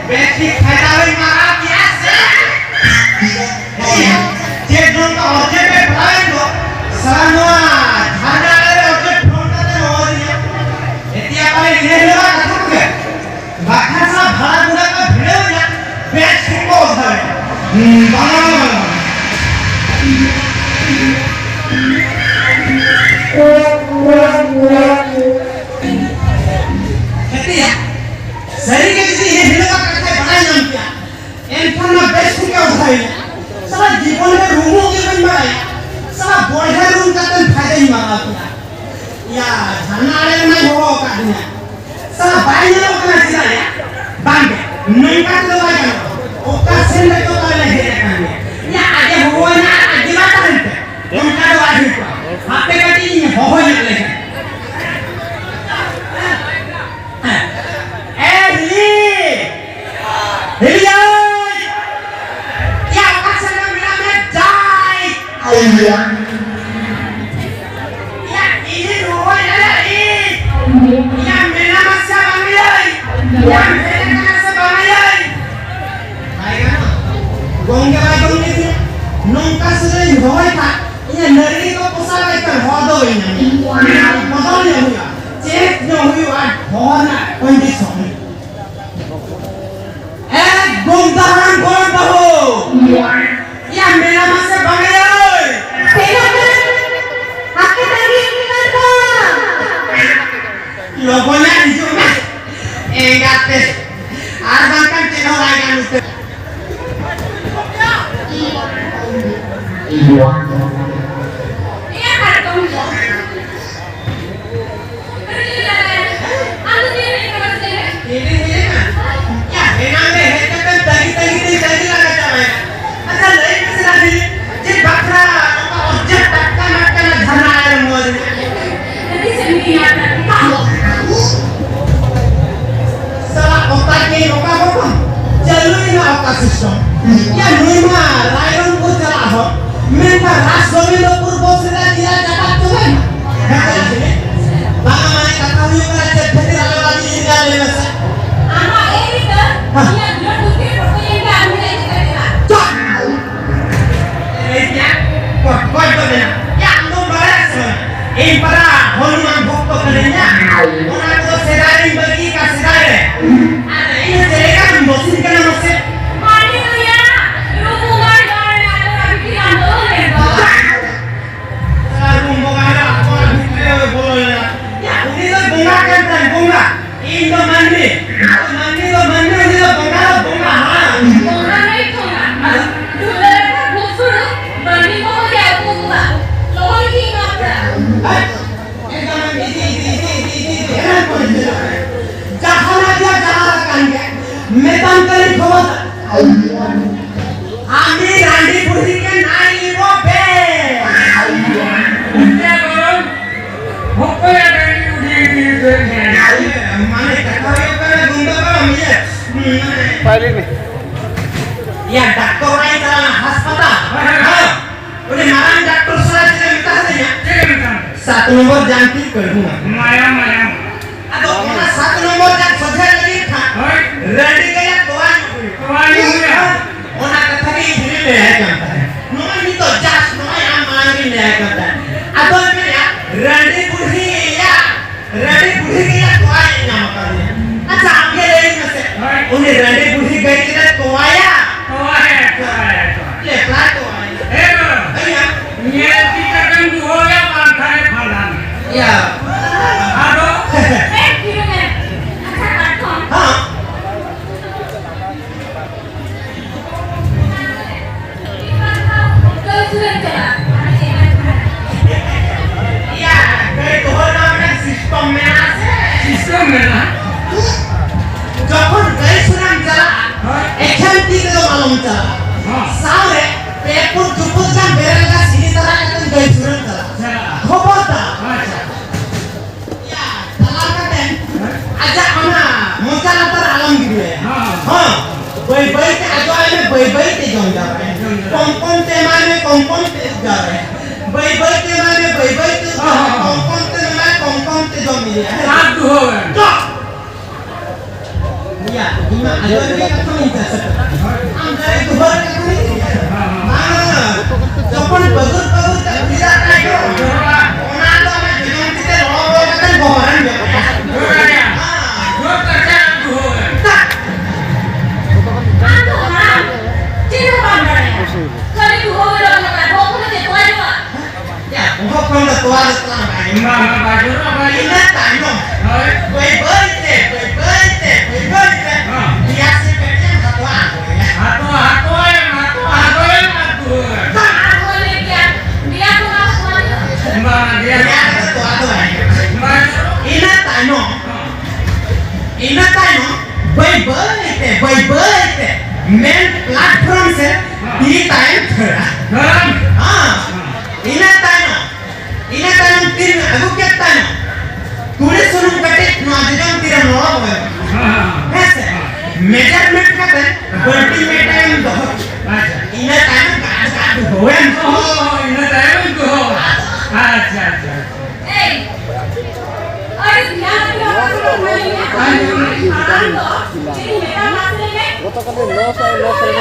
बेटी खैरावे मारा क्या से जे ड्रोन का होजे पे भाई को सानवा झाड़ा रे होजे ड्रोन का ते हो रही है एतिया पाले ले लेवा कथक के बाखा सा भाड़ा गुड़ा का भिड़ो जा बेच को उधर एतिया सही के किसी ये भिड़ो का कथे बड़ा नाम क्या एंथन ना बेच को उठाई साला जीवन में रूमों के बन मारा साला बोढ़े रूम का तन फायदा ही मारा किया या झरनाले में हो का दुनिया साला बाई ने लोग ना जिला या बांध नहीं का तो बाई का ओका सेल तो काले है काने या आगे हो ना आगे बात करते उनका तो आगे हाथे कटी हो निकले ए ली हिलिया या ini ruang ada ini ya mena masa bangai ya mena masa bangai ayo gongga gongga ni nongka sering hoy tha ini nari ko pusara ikar hodo ini modal ni huya cek no huya hona condition gongdaran bahu ya mena masa bangai logonya hijau mas enggak tes arban kan channel lagi kan itu iya kan kamu ini ya enak deh kan tadi laga camanya asal lain masalah ini jadi bakra objek takkan jana air mau jadi sendiri salah otak ni otak apa? Jalur ini otak sistem. Ya nuima rayon ko jala ho. Minta ras domi lo purbo sila dia jabat tu kan. Kata sini. Bapa mana kata huyu kena cekati lalu lagi ini lagi masa. Anak ini kan dia dua putih putih yang dah ambil ini kan dia. Cok. Ini kau benar. Ya antum balas. Ini para Hanuman bukto kerana. Orang tu sedari bagi kasih sedari. Ada ini cerita musim kena musim. Mari tu ya. Rumah ada orang bilang boleh bawa. Kalau rumah ada orang bilang boleh. Ya ini tu bunga kan bunga. Ini tu mandi. Mandi ini tu bunga. Bunga ni bunga. Dulu kan busur. Mandi mau dia bunga. Lawan ni apa? मेतन करे खबर आमी रांडी बुढ़ी के नाई वो बे उनके बोल होको या रांडी बुढ़ी माने कटावे करे गुंडा का मिले पहले नहीं या डॉक्टर आई चला अस्पताल हां उन्हें मारन डॉक्टर सलाह से मिलता है या 7 नंबर जानती कर दूंगा माया अब ना 7 नंबर जान सजा लगी था रेडी गया कोई हुआ ओना कथा की इधर ले है जानता है नोई तो जास नोई आ मांगी ले करता है अब मेरे रेडी बुढ़ी गया कोई नाम कर दिया अच्छा आगे ले में से उन्हें रेडी बुढ़ी गई थी तो आया ले प्लाट तो आया भैया ये टीचर का हो गया पांठा है फलान या हेलो एक किलोमीटर अच्छा काटो हां या कई तो ना सिस्टम में ना যখন গাই শুনাম চলা এখান থেকে তো মালুম চলা সামনে পেপুর চুপুর জান বেরেগা সিনি তারা একদম গাই শুনাম চলা খবরটা ইয়া তালা কাটেন আচ্ছা আমরা মোচালাতার আলম দিবে হ্যাঁ বই বইতে আজওয়ালে বই বইতে জম যাবে কম্পনতে মানে কম্পনতে যাবে বই বইতে মানে বই বইতে কম্পনতে মানে কম্পনতে জম মিলে সাধু হবে Iya, gimana? Ayo ini kan minta Angkari Tuhan ini. Jepun bagus tak bisa kayu. Orang tu macam jangan kita orang kan boran je. Boran ya. Dua kerjaan tu. Tak. Anu kan? Cina bandar ya. Kali tu orang orang nak bawa pun dia tuan juga. Ya, bawa pun dia tuan sekarang. Imam baju apa ini tak no. Baik. Dia sebenarnya satuan. Main platform से दी time इना time तीन अगु के time तूने सुनु कटे नाजिदम तीर नोड़ा होए ऐसे मेजरमेंट का बल्टी में टाइम दो इना टाइम काट होए इना टाइम को अच्छा ए अरे ध्यान रखो Katakan lo saya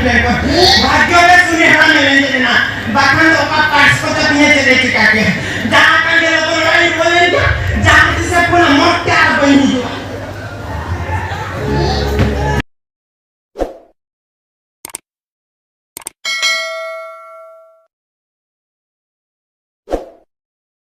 প্লেন কর ভাগ্যলে শুনে হারা মেলেন যে না বাখান ওকা পাস করতে নিয়ে চলেছি কাকে যা